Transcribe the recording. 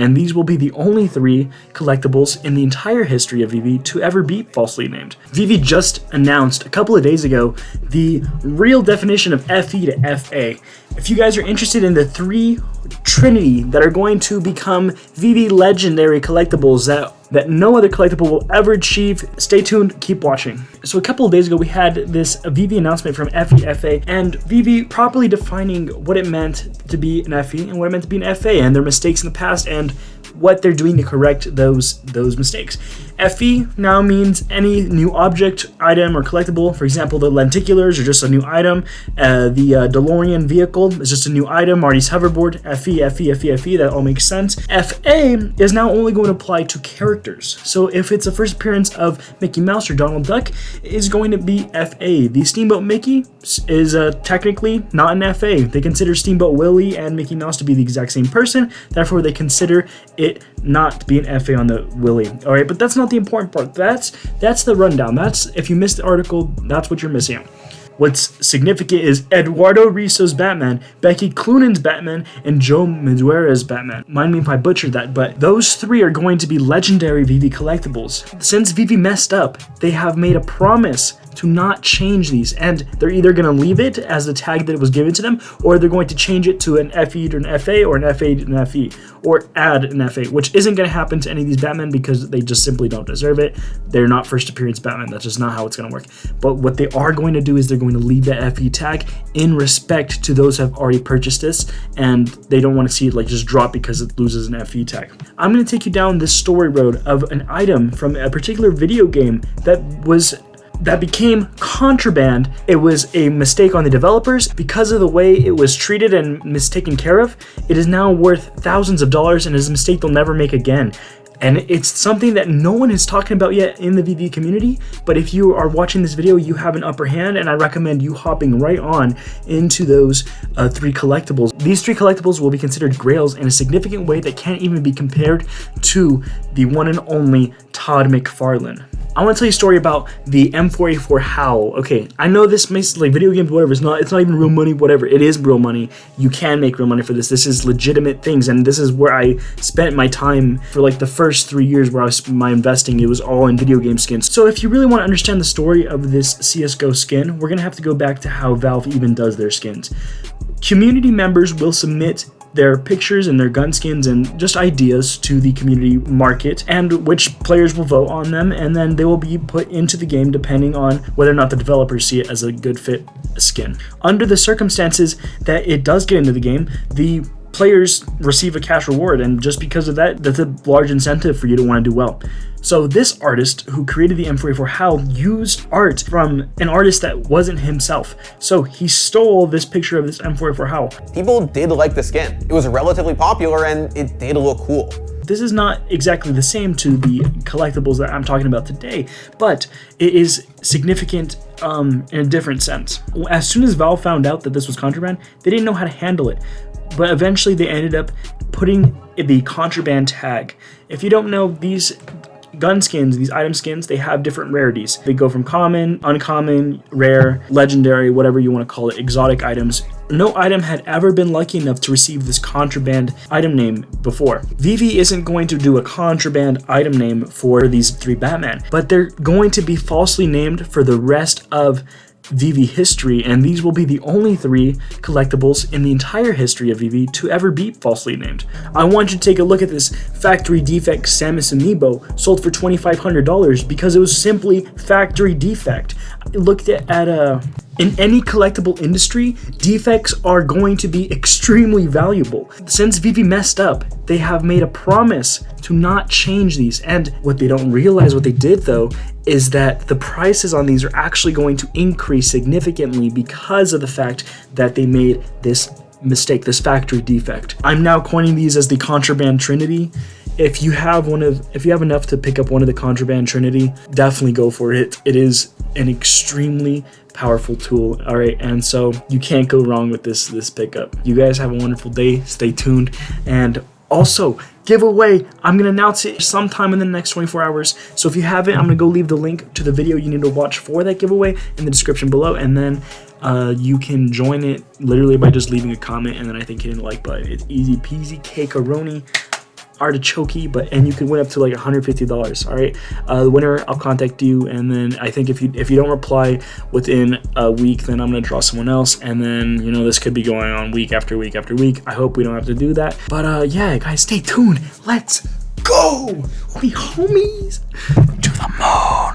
And these will be the only 3 collectibles in the entire history of Veve to ever be falsely named. Veve just announced a couple of days ago the real definition of FE to FA. If you guys are interested in the 3 trinity that are going to become Veve legendary collectibles that no other collectible will ever achieve, stay tuned, keep watching. So a couple of days ago we had this Veve announcement from FE, and Veve properly defining what it meant to be an FE and what it meant to be an FA, and their mistakes in the past and what they're doing to correct those mistakes. FE now means any new object, item, or collectible. For example, the lenticulars are just a new item. The DeLorean vehicle is just a new item. Marty's hoverboard. FE, that all makes sense. FA is now only going to apply to characters. So if it's a first appearance of Mickey Mouse or Donald Duck, it is going to be FA. The Steamboat Mickey is technically not an FA. They consider Steamboat Willie and Mickey Mouse to be the exact same person. Therefore, they consider it not to be an FA on the Willie. All right, but that's not the important part. That's the rundown. That's, if you missed the article, that's what you're missing out. What's significant is Eduardo Risso's Batman, Becky Cloonan's Batman, and Joe Madureira's Batman. Mind me if I butchered that, but those 3 are going to be legendary Veve collectibles. Since Veve messed up, they have made a promise to not change these, and they're either going to leave it as the tag that was given to them, or they're going to change it to an FE to an FA, or an FA to an FE, or add an FA, which isn't going to happen to any of these Batman because they just simply don't deserve it. They're not first appearance Batman. That's just not how it's going to work. But what they are going to do is they're going to leave that FE tag in respect to those who have already purchased this, and they don't want to see it like just drop because it loses an FE tag. I'm going to take you down this story road of an item from a particular video game that became contraband. It was a mistake on the developers. Because of the way it was treated and mistaken care of, it is now worth thousands of dollars and is a mistake they'll never make again. And it's something that no one is talking about yet in the Veve community, but if you are watching this video, you have an upper hand, and I recommend you hopping right on into those 3 collectibles. These 3 collectibles will be considered grails in a significant way that can't even be compared to the one and only Todd McFarlane. I want to tell you a story about the M4A4 Howl. Okay, I know this makes like video games, whatever. It's not even real money, whatever. It is real money. You can make real money for this. This is legitimate things, and this is where I spent my time for like the first 3 years where my investing. It was all in video game skins. So if you really want to understand the story of this CSGO skin, we're gonna have to go back to how Valve even does their skins. Community members will submit their pictures and their gun skins and just ideas to the community market, and which players will vote on them, and then they will be put into the game depending on whether or not the developers see it as a good fit skin. Under the circumstances that it does get into the game, the players receive a cash reward, and just because of that, that's a large incentive for you to want to do well. So this artist who created the M4A4 Howl used art from an artist that wasn't himself. So he stole this picture of this M4A4 Howl. People did like the skin. It was relatively popular and it did look cool. This is not exactly the same to the collectibles that I'm talking about today, but it is significant in a different sense. As soon as Valve found out that this was contraband, they didn't know how to handle it. But eventually they ended up putting the contraband tag. If you don't know, these gun skins, these item skins, they have different rarities. They go from common, uncommon, rare, legendary, whatever you want to call it, exotic items. No item had ever been lucky enough to receive this contraband item name before. Veve isn't going to do a contraband item name for these 3 Batman, but they're going to be falsely named for the rest of Veve history, and these will be the only 3 collectibles in the entire history of Veve to ever be falsely named. I want you to take a look at this factory defect Samus amiibo sold for $2,500 because it was simply factory defect. I looked at in any collectible industry, defects are going to be extremely valuable. Since Veve messed up, they have made a promise to not change these, and what they don't realize, what they did though, is that the prices on these are actually going to increase significantly because of the fact that they made this mistake, this factory defect. I'm now coining these as the contraband trinity. If you have enough to pick up one of the contraband trinity, definitely go for it. It is an extremely powerful tool. All right, and so you can't go wrong with this pickup. You guys have a wonderful day. Stay tuned, and also giveaway, I'm gonna announce it sometime in the next 24 hours. So if you haven't, I'm gonna go leave the link to the video you need to watch for that giveaway in the description below, and then you can join it literally by just leaving a comment and then I think hitting the like button. It's easy peasy, cakearoni. artichokey, and you can win up to like $150. All right, the winner, I'll contact you, and then I think if you don't reply within a week, then I'm gonna draw someone else, and then you know this could be going on week after week after week. I hope we don't have to do that, but yeah, guys, stay tuned. Let's go. We'll be homies to the moon.